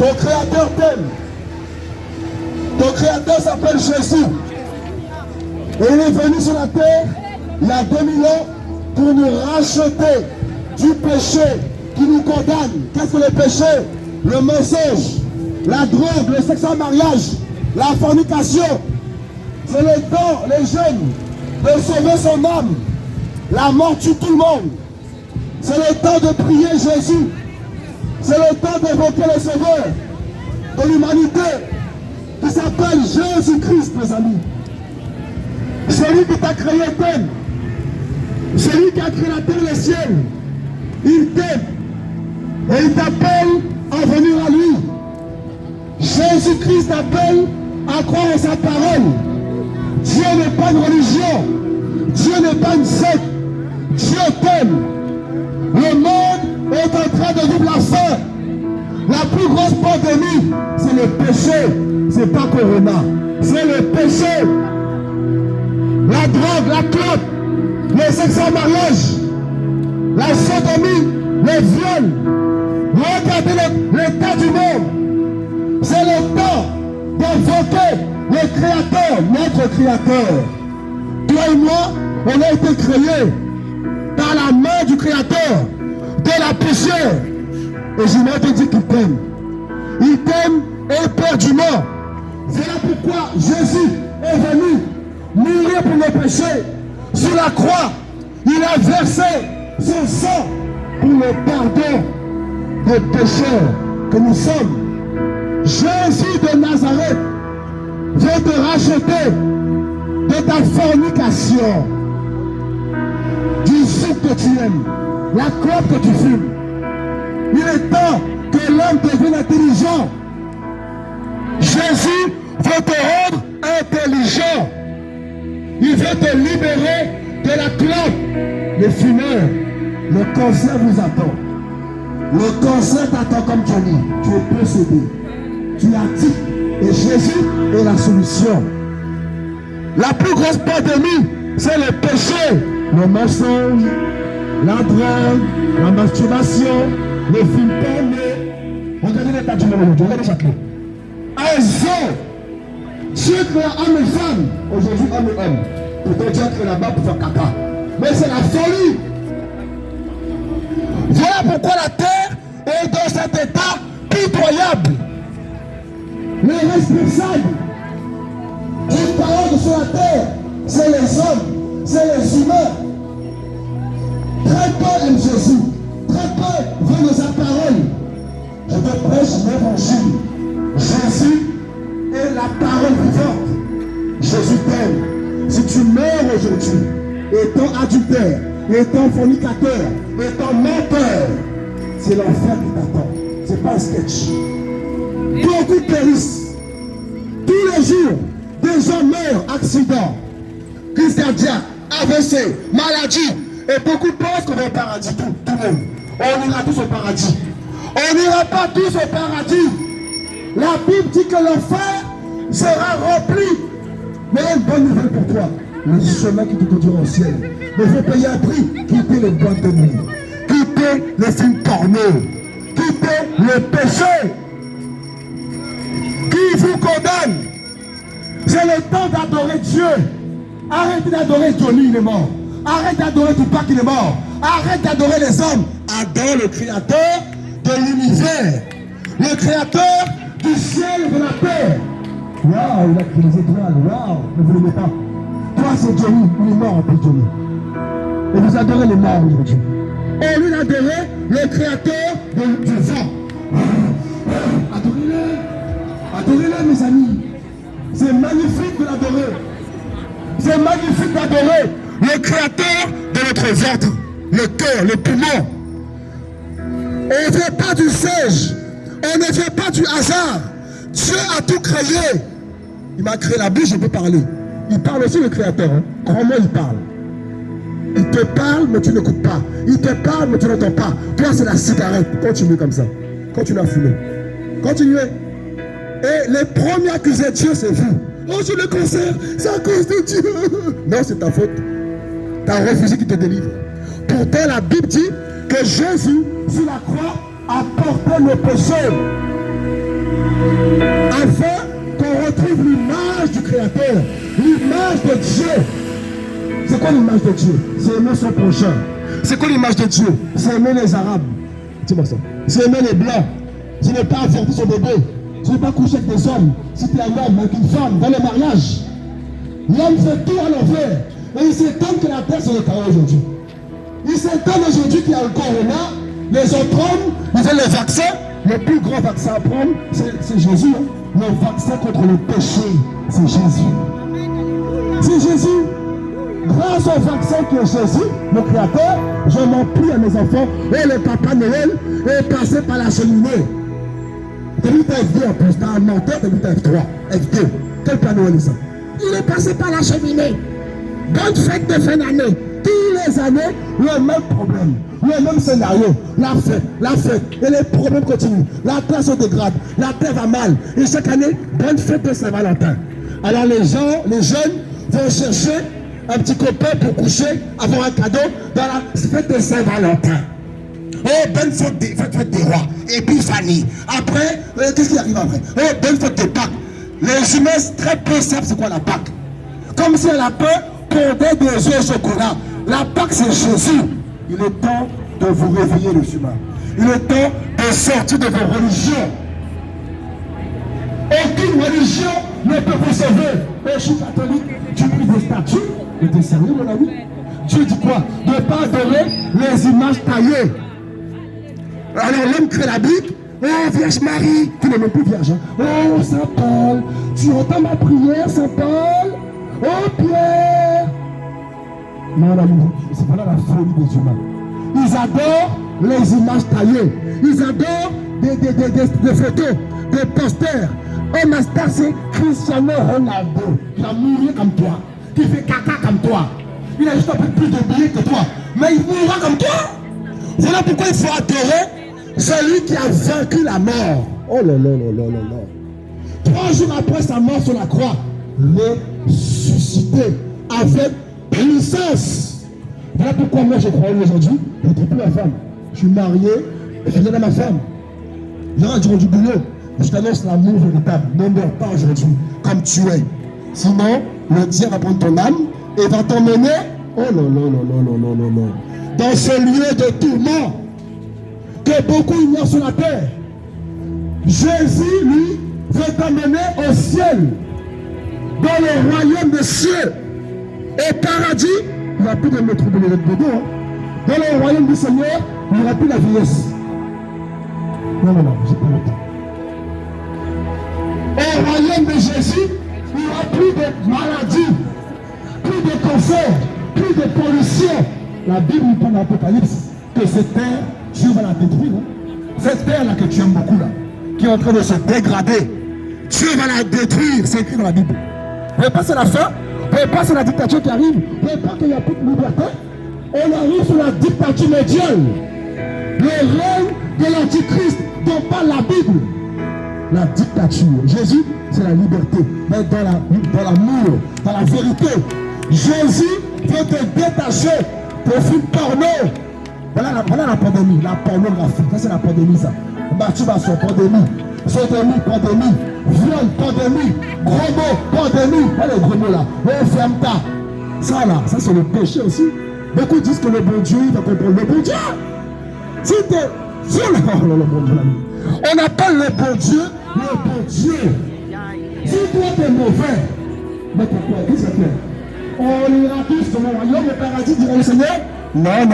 Ton Créateur t'aime. Ton Créateur s'appelle Jésus. Et il est venu sur la terre il y a 2000 ans pour nous racheter du péché qui nous condamne. Qu'est-ce que le péché? Le mensonge, la drogue, le sexe en mariage, la fornication. C'est le temps, les jeunes, de sauver son âme. La mort tue tout le monde. C'est le temps de prier Jésus. C'est le temps d'évoquer le Sauveur de l'humanité qui s'appelle Jésus-Christ, mes amis. C'est lui qui t'a créé t'aime. C'est lui qui a créé la terre et le ciel. Il t'aime. Et il t'appelle à venir à lui. Jésus-Christ t'appelle à croire en sa parole. Dieu n'est pas une religion. Dieu n'est pas une secte. Dieu t'aime. Le monde est en train de vivre la faim. La plus grosse pandémie, c'est le péché. C'est pas Corona. C'est le péché. La drogue, la clope, le sexe en mariage, la sodomie, les viols. Regardez l'état du monde. C'est le temps d'invoquer le Créateur, notre Créateur. Toi et moi, on a été créés par la main du Créateur, de la poussière. Et j'aimerais te dire qu'il t'aime. Il t'aime éperdument. Voilà pourquoi Jésus est venu mourir pour nos péchés. Sur la croix, il a versé son sang pour le pardon des pécheurs que nous sommes. Jésus de Nazareth vient te racheter de ta fornication, du sucre que tu aimes, la clope que tu fumes. Il est temps que l'homme devienne intelligent. Jésus veut te rendre intelligent. Il veut te libérer de la clope. Les fumeurs, le cancer vous attend. Le cancer t'attend comme Johnny. Tu es possédé. Tu es addict. Et Jésus est la solution. La plus grosse pandémie, c'est le péché. Le mensonge, la drogue, la masturbation, les films pornés. Regardez l'état du monde aujourd'hui. Regardez chaque lieu. Un homme. Dieu crée homme et femme. Aujourd'hui, homme et homme. Pourtant, Dieu crée là-bas pour faire caca. Mais c'est la folie. Voilà pourquoi la terre est dans cet état pitoyable. Les responsables du chaos sur la terre, c'est les hommes, c'est les humains. Très peu aiment Jésus. Très peu veulent de sa parole. Je te prêche l'évangile. Jésus est la parole vivante. Jésus t'aime. Si tu meurs aujourd'hui, étant adultère, étant fornicateur, étant menteur, c'est l'enfer qui t'attend. C'est pas un sketch. Beaucoup périssent. Tous les jours, des gens meurent, accidents, crise cardiaque, AVC, maladie. Et beaucoup pensent qu'on va au paradis, tout le monde. On ira tous au paradis. On n'ira pas tous au paradis. La Bible dit que l'enfer sera rempli. Mais il y a une bonne nouvelle pour toi. Le chemin qui te conduira au ciel. Mais il faut payer un prix. Quitter les boîtes de nuit. Quitter les films porno. Quitter le péché qui vous condamne. C'est le temps d'adorer Dieu. Arrêtez d'adorer Johnny, il est mort. Arrête d'adorer Tupac, il est mort. Arrête d'adorer les hommes. Adore le Créateur de l'univers. Le Créateur du ciel et de la terre. Waouh, il a créé les étoiles. Waouh, ne vous l'aimez pas. Toi, c'est Johnny. Il est mort en plus, Johnny. Et vous adorez les morts aujourd'hui. Au lieu d'adorer le Créateur du vent. Adorez-le. Adorez-le, mes amis. C'est magnifique de l'adorer. C'est magnifique d'adorer le Créateur de notre ventre, le cœur, le poumon. On ne fait pas du siège. On ne fait pas du hasard. Dieu a tout créé. Il m'a créé la bouche, je peux parler. Il parle aussi le Créateur. Hein. Comment il parle? Il te parle, mais tu n'écoutes pas. Il te parle, mais tu n'entends pas. Toi, c'est la cigarette. Continue comme ça. Continue à fumer. Continuez. Et les premiers accusés de Dieu, c'est vous. Oh, j'ai le cancer, c'est à cause de Dieu. Non, c'est ta faute. Tu as refusé qu'il te délivre. Pourtant, la Bible dit que Jésus, sur la croix, a porté nos péchés. afin qu'on retrouve l'image du Créateur, l'image de Dieu. C'est quoi l'image de Dieu? C'est aimer son prochain. C'est quoi l'image de Dieu? C'est aimer les Arabes. Dis-moi ça. C'est aimer les Blancs. Je n'ai pas avorté son bébé. Je n'ai pas couché avec des hommes. Si tu es un homme avec une femme dans le mariage, l'homme fait tout à l'envers. Et il s'étonne que la terre soit le chaos aujourd'hui. Il s'étonne aujourd'hui qu'il y a le corona. Les autres hommes, ils ont le vaccin. Le plus grand vaccin à prendre, c'est Jésus. Hein? Le vaccin contre le péché, c'est Jésus. C'est Jésus. Grâce au vaccin qui est Jésus, le Créateur, je m'en prie à mes enfants. Et le Papa Noël est passé par la cheminée. T'as vu ta F2 en plus, t'as un menteur, t'as vu ta F3, F2. Quel Père Noël est ça? Il est passé par la cheminée. Bonne fête de fin d'année. Tous les années, le même problème, le même scénario. La fête, et les problèmes continuent. La terre se dégrade, la terre va mal. Et chaque année, bonne fête de Saint-Valentin. Alors les jeunes vont chercher un petit copain pour coucher, avoir un cadeau dans la fête de Saint-Valentin. Oh, bonne fête des rois. Épiphanie. Après, qu'est-ce qui arrive après? Oh, bonne fête de Pâques. Les humains très peu savent c'est quoi la Pâques. Comme si la peur pondait des œufs au chocolat. La Pâques, c'est Jésus. Il est temps de vous réveiller, les humains. Il est temps de sortir de vos religions. Aucune religion ne peut vous sauver. Je suis catholique, tu pries des statues. Mais t'es sérieux, mon ami? Dieu dit quoi? De ne pas adorer les images taillées. Alors l'homme crée la Bible. Oh, Vierge Marie, tu n'es même plus vierge. Hein? Oh, Saint Paul, tu entends ma prière, Saint Paul? Oh, Pierre. Non, c'est voilà la folie des humains. Ils adorent les images taillées. Ils adorent des photos, des posters. Oh, ma star, c'est Cristiano Ronaldo, qui a mouru comme toi, qui fait caca comme toi. Il a juste un peu plus de billets que toi, mais il mourra comme toi. Voilà pourquoi il faut adorer celui qui a vaincu la mort. Oh là là là là là là. 3 jours après sa mort sur la croix, ressuscité avec puissance. Voilà pourquoi moi je crois aujourd'hui, je ne trouve plus ma femme. Je suis marié, je viens à ma femme. Je rentre du boulot. Je t'annonce l'amour véritable. Ne meurs pas aujourd'hui comme tu es. Sinon, le diable va prendre ton âme et va t'emmener, oh là là là là là là là, dans ce lieu de tourment que beaucoup ignorent sur la terre. Jésus, lui, veut t'emmener au ciel, dans le royaume des cieux. Au paradis, il n'y a plus de métro de l'autre. Dans le royaume du Seigneur, il n'y aura plus la vieillesse. Non, j'ai pas le temps. Au royaume de Jésus, il n'y aura plus de maladies, plus de cancer, plus de pollution. La Bible nous parle dans l'Apocalypse que cette terre, Dieu va la détruire. Hein? Cette terre-là que tu aimes beaucoup, là, qui est en train de se dégrader, Dieu va la détruire. C'est écrit dans la Bible. Vous voyez pas, c'est la fin. Vous voyez pas, c'est la dictature qui arrive. Vous voyez pas qu'il n'y a plus de liberté. On arrive sur la dictature mondiale. Le règne de l'Antichrist dont parle la Bible. La dictature. Jésus, c'est la liberté. Mais dans l'amour, dans la vérité. Jésus veut te détacher de films porno. Voilà la pandémie, la pornographie. Ça, c'est la pandémie, ça. Masturbation, pandémie. Sodomie, pandémie. Viol, pandémie. Gros mots, pandémie. Voilà les gros mots là. Oh, ferme-ta. Ça là, ça c'est le péché aussi. Beaucoup disent que le bon Dieu, il va comprendre le bon Dieu. Si t'es. On appelle le bon Dieu le bon Dieu. Si toi t'es mauvais, mais pourquoi? Qu'est-ce que c'est? On ira tous dans le royaume, le paradis, dira le Seigneur? Non.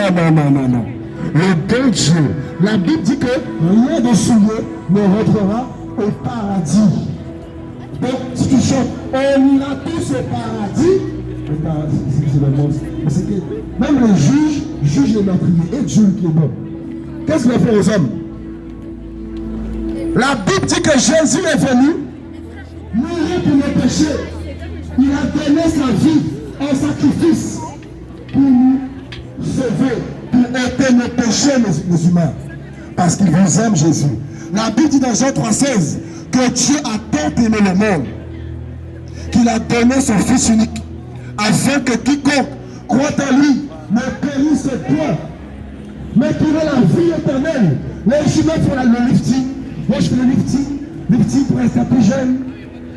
Le bon Dieu. La Bible dit que rien de souillé ne rentrera au paradis. Donc, si tu chantes, on ira tous au paradis. Le paradis, c'est le monstre. C'est que même les juges jugent les meurtriers et Dieu qui est bon. Qu'est-ce qu'il a fait aux hommes? La Bible dit que Jésus est venu mourir pour nos péchés. Il a donné sa vie en sacrifice pour nous sauver, pour ôter nos péchés, les humains. Parce qu'il vous aime, Jésus. La Bible dit dans Jean 3,16 que Dieu a tant aimé le monde qu'il a donné son Fils unique afin que quiconque croit en lui ne périsse point, mais qu'il ait la vie éternelle. Les humains font le lifting. Moi je fais le lifting victime pour rester plus jeune.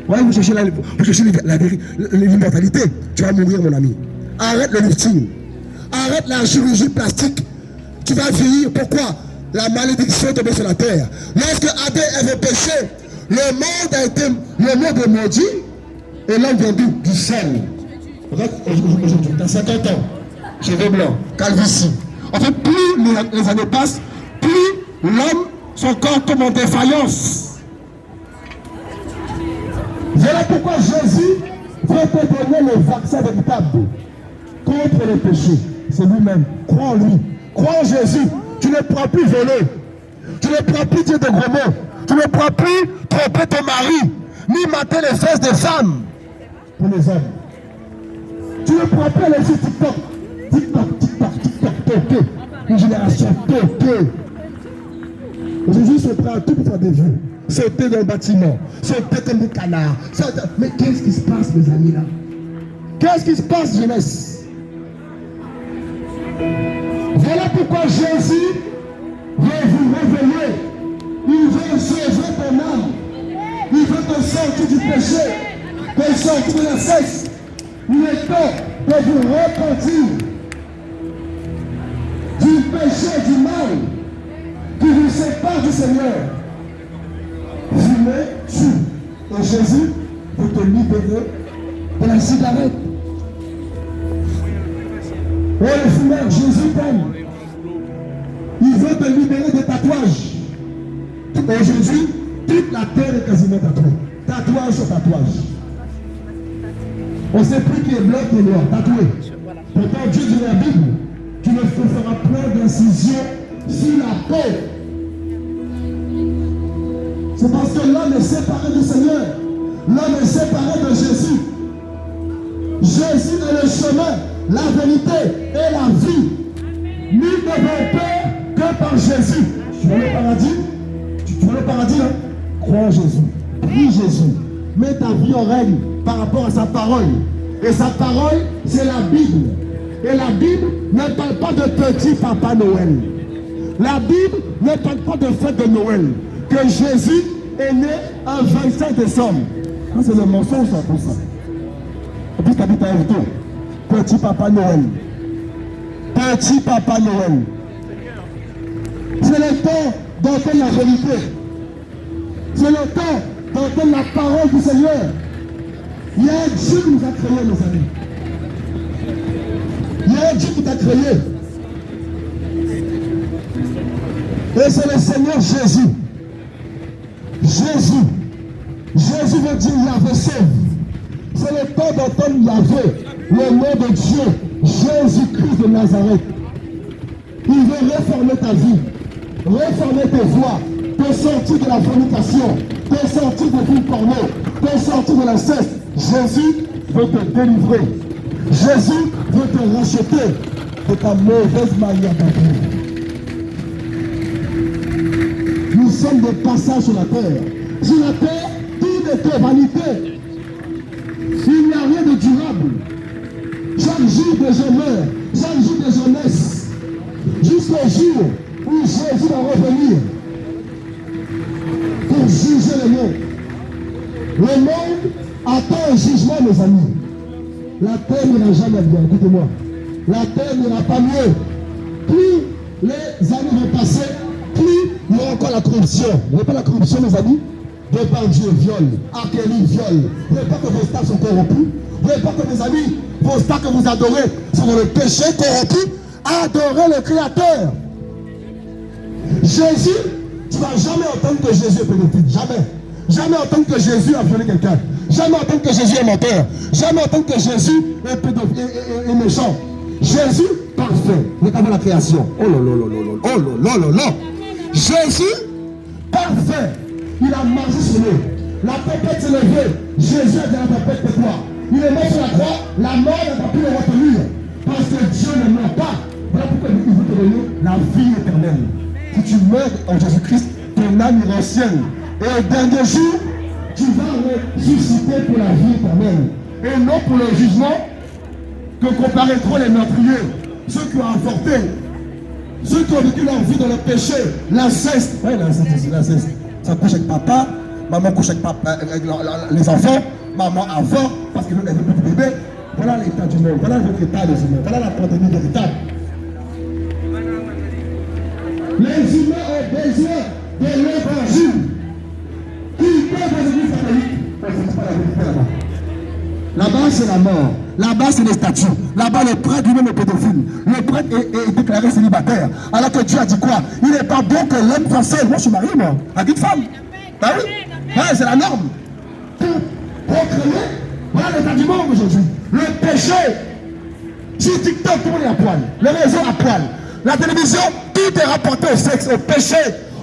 Ouais, vous cherchez l'immortalité. Tu vas mourir, mon ami. Arrête le lifting. Arrête la chirurgie plastique. Tu vas vieillir. Pourquoi? La malédiction est tombée sur la terre. Lorsque Adam et Ève ont péché, le monde a été le monde maudit et l'homme vient d'où? Du sel. Regarde, aujourd'hui, tu as 50 ans, cheveux blancs, calvitie. En fait, plus les années passent, plus l'homme, son corps tombe en défaillance. Voilà pourquoi Jésus veut te donner le vaccin véritable contre le péché. C'est lui-même. Crois en lui. Crois en Jésus. Tu ne pourras plus voler. Tu ne pourras plus dire de gros mots. Tu ne pourras plus tromper ton mari, ni mater les fesses des femmes pour les hommes. Tu ne pourras plus aller sur TikTok. TikTok. Une génération TikTok. Aujourd'hui, ils sont prêts à tout pour faire des vues. Sauter dans le bâtiment, sauter comme des canards. Mais qu'est-ce qui se passe, mes amis, là? Qu'est-ce qui se passe, jeunesse? Voilà pourquoi Jésus veut vous réveiller. Il veut sauver ton âme. Il veut te sortir du péché, te sortir de la cesse. Il est temps de vous repentir du péché, du mal qui vous sépare du Seigneur. Fumez, tue. Et Jésus veut te libérer de la cigarette. Oh le fumeur, Jésus t'aime. Il veut te libérer des tatouages. Aujourd'hui, toute la terre est quasiment tatouée. Tatouage sur tatouage. On ne sait plus qui est blanc, qui est noir. Tatoué. Pourtant, Dieu dit dans la Bible, tu ne feras point d'incision sur la peau. C'est parce que l'homme est séparé du Seigneur. L'homme est séparé de Jésus. Jésus est le chemin, la vérité et la vie. Nul ne va peur que par Jésus. Tu veux le paradis? Tu veux le paradis, hein? Crois en Jésus. Prie Jésus. Mets ta vie en règle par rapport à sa parole. Et sa parole, c'est la Bible. Et la Bible ne parle pas de petit Papa Noël. La Bible ne parle pas de fête de Noël. Que Jésus est né un 25 décembre. Ça, c'est le mensonge, ça, pour ça. Et puis, tu habites à Evdo. Petit Papa Noël. Petit Papa Noël. C'est le temps d'entendre la vérité. C'est le temps d'entendre la parole du Seigneur. Il y a un Dieu qui nous a créés, mes amis. Il y a un Dieu qui t'a créé. Et c'est le Seigneur Jésus. Jésus veut dire Yahvé sauve. C'est le temps d'entendre Yahvé, le nom de Dieu, Jésus-Christ de Nazareth. Il veut réformer ta vie, réformer tes voies, te sortir de la fornication, te sortir de films porno, te sortir de l'inceste. Jésus veut te délivrer. Jésus veut te racheter de ta mauvaise manière d'agir. Nous sommes des passages sur la terre. Sur la terre, tout est vanité. Il n'y a rien de durable. Chaque jour des gens meurent, chaque jour des jeunesse, jusqu'au jour où Jésus va revenir pour juger le monde. Le monde attend un jugement, mes amis. La terre n'ira jamais bien, écoutez-moi. La terre n'ira pas mieux. Plus les années vont passer, plus il y aura encore la corruption. Vous voyez pas la corruption, mes amis? Dieu viol, Akeli viol. Vous ne voyez pas que vos stars sont corrompus? Vous ne voyez pas que, mes amis, vos stars que vous adorez sont dans le péché corrompu? Adorez le Créateur. Jésus, tu ne vas jamais entendre que Jésus est pédophile. Jamais. Jamais entendre que Jésus a violé quelqu'un. Jamais entendre que Jésus est menteur. Jamais entendre que Jésus est pédophile et méchant. Jésus, parfait. Regardez la création. Oh là là là là là. Oh là là là là. Jésus, parfait. Il a marché sur l'eau. La tempête s'est levée. Jésus a dit à la tempête, tais-toi. Il est mort sur la croix. La mort n'a pas pu le retenir. Parce que Dieu ne meurt pas. Voilà pourquoi il veut te donner la vie éternelle. Si tu meurs en Jésus-Christ, ton âme ira au ciel. Et au dernier jour, tu vas ressusciter pour la vie éternelle. Et non pour le jugement que comparaîtront les meurtriers, ceux qui ont avorté, ceux qui ont vécu leur vie dans le péché, l'inceste. Oui, l'inceste, ça couche avec papa, maman couche avec les enfants, maman avant, parce qu'elle veut plus de bébé. Voilà l'état du monde, voilà votre état des humains, voilà la pandémie véritable. Les humains ont besoin de l'évangile. Qui peut dans l'église catholique? C'est pas la vérité là-bas. Là-bas, c'est la mort. Là-bas, c'est les statues. Là-bas, le prêtre lui-même est pédophile. Le prêtre est déclaré célibataire. Alors que Dieu a dit quoi? Il n'est pas bon que l'homme soit seul. Moi, je suis marié, moi, avec une femme. Ah oui? Ouais, c'est la norme. Pour créer, voilà l'état du monde aujourd'hui. Le péché. Sur TikTok, tout le monde est à poil. Le réseau à poil. La télévision, tout est rapporté au sexe, au péché.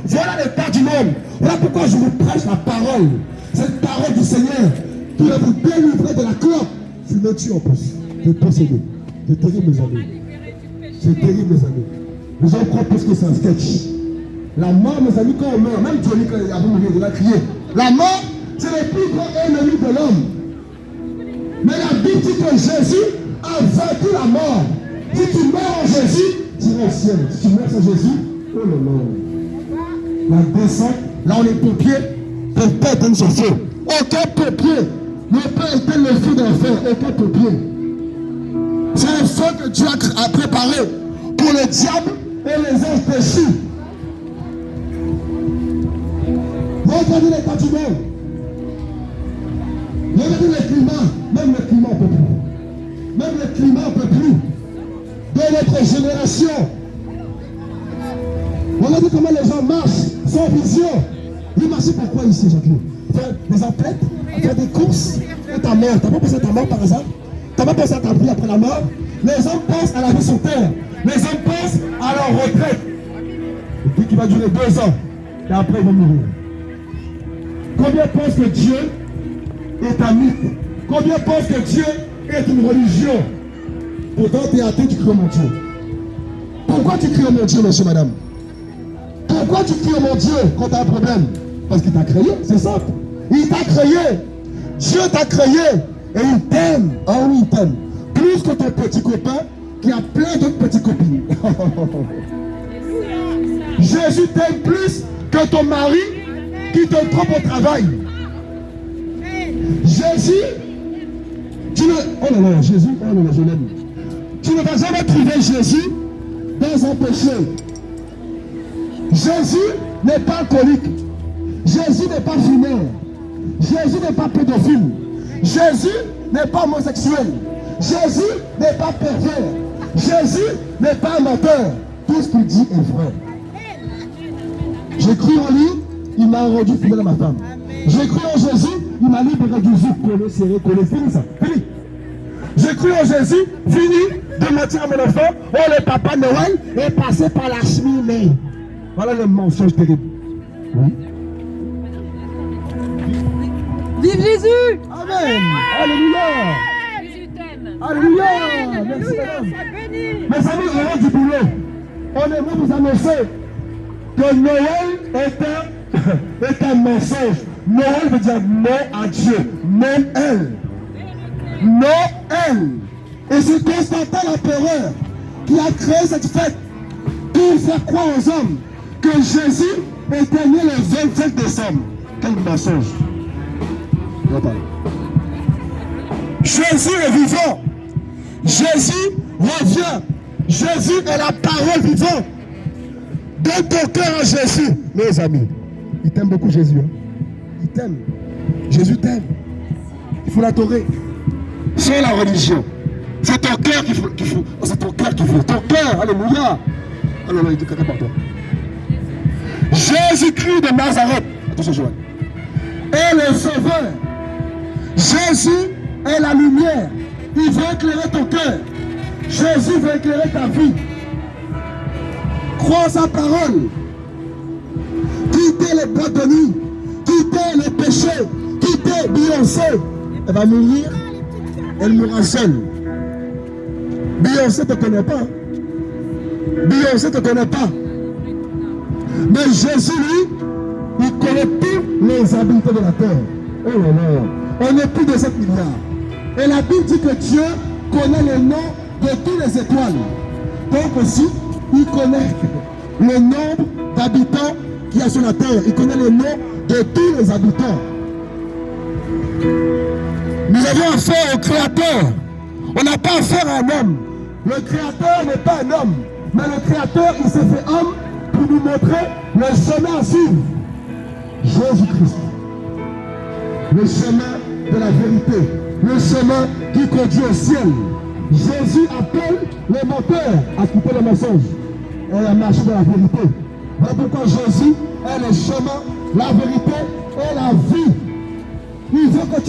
Voilà l'état du monde. Voilà pourquoi je vous prêche la parole. Cette parole du Seigneur qui va vous délivrer de la clope. Fumeture en plus. De posséder. C'est terrible, mes amis. C'est terrible, mes amis. Les gens croient plus que c'est un sketch. La mort, mes amis, quand on meurt, même Johnny, quand il a mourir, il a crié. La mort, c'est le plus grand ennemi de l'homme. Mais la Bible dit que Jésus a vaincu la mort. Si tu meurs en Jésus, tu iras au ciel. Si tu meurs sans Jésus, oh là là. La descente, là on est pompiers, pour pas éteindre son feu. Aucun pompier ne peut éteindre le feu d'un fer. Aucun pompier. C'est un feu que Dieu a préparé pour le diable et les anges péchus. Regardez l'état du monde. Regardez le climat. Même le climat, on ne peut plus. Même le climat, on ne peut plus. De notre génération. Regardez comment les gens marchent sans vision. Ils marchent pourquoi ici, Jacqueline? Faire des emplettes, faire des courses, et ta mort. T'as pas pensé à ta mort par exemple? T'as pas pensé à ta vie après la mort? Les hommes pensent à la vie sur terre. Les hommes pensent à leur retraite. Et puis qui va durer 2 ans. Et après ils vont mourir. Combien pensent que Dieu est un mythe? Combien pensent que Dieu est une religion? Pourtant, tu es athée, tu cries au mon Dieu. Pourquoi tu cries au mon Dieu, monsieur, madame? Pourquoi tu cries au mon Dieu quand tu as un problème? Parce qu'il t'a créé, c'est simple. Il t'a créé. Dieu t'a créé. Et il t'aime. Ah oui, il t'aime. Plus que ton petit copain qui a plein d'autres petites copines. Jésus t'aime plus que ton mari qui te trompe au travail. Jésus, tu ne... Oh là là, Jésus, oh là là, je l'aime. Tu ne vas jamais trouver Jésus dans un péché. Jésus n'est pas alcoolique. Jésus n'est pas fumeur. Jésus n'est pas pédophile. Jésus n'est pas homosexuel. Jésus n'est pas pervers. Jésus n'est pas un menteur. Tout ce qu'il dit est vrai. J'ai cru en lui, il m'a rendu fidèle à ma femme. J'ai cru en Jésus, il m'a libéré du zouk, collé, serré, collé, fini ça, fini. J'ai cru en Jésus, fini de mentir à mon enfant. Oh, le papa Noël est passé par la cheminée. Voilà le mensonge terrible. Oui. Vive Jésus! Amen! Alléluia! Jésus t'aime! Alléluia! Merci, madame. Mes amis, on rentre du boulot. On aimerait vous annoncer que Noël est un mensonge. Noël veut dire non à Dieu, non elle. Noël. Et c'est Constantin l'empereur qui a créé cette fête pour faire croire aux hommes que Jésus était né le 25 décembre. Quel mensonge. Jésus est vivant. Jésus revient. Jésus est la parole vivante. Donne ton cœur à Jésus. Mes amis, il t'aime beaucoup Jésus. Hein? Il t'aime. Jésus t'aime. Il faut l'adorer. C'est la religion. C'est ton cœur qu'il faut. C'est ton cœur qu'il faut. Ton cœur. Alléluia. Alléluia, il te connaît par toi. Jésus-Christ de Nazareth. Attention, Joël. Est le sauveur. Jésus est la lumière. Il veut éclairer ton cœur. Jésus veut éclairer ta vie. Crois sa parole. Quittez les boîtes de nuit. Quittez les péchés. Quittez Beyoncé. Elle va mourir. Elle mourra seule. Beyoncé ne te connaît pas. Beyoncé ne te connaît pas. Mais Jésus, lui, il connaît tous les habitants de la terre. Oh là là. On n'est plus de 7 milliards. Et la Bible dit que Dieu connaît le nom de toutes les étoiles. Donc aussi, il connaît le nombre d'habitants qu'il y a sur la terre. Il connaît le nom de tous les habitants. Nous avons affaire au Créateur. On n'a pas affaire à un homme. Le Créateur n'est pas un homme. Mais le Créateur, il s'est fait homme pour nous montrer le chemin à suivre. Jésus-Christ. Le chemin de la vérité. Le chemin qui conduit au ciel. Jésus appelle les menteurs à quitter le mensonge et à marcher dans la vérité. Voilà pourquoi Jésus est le chemin, la vérité et la vie. Il veut que tu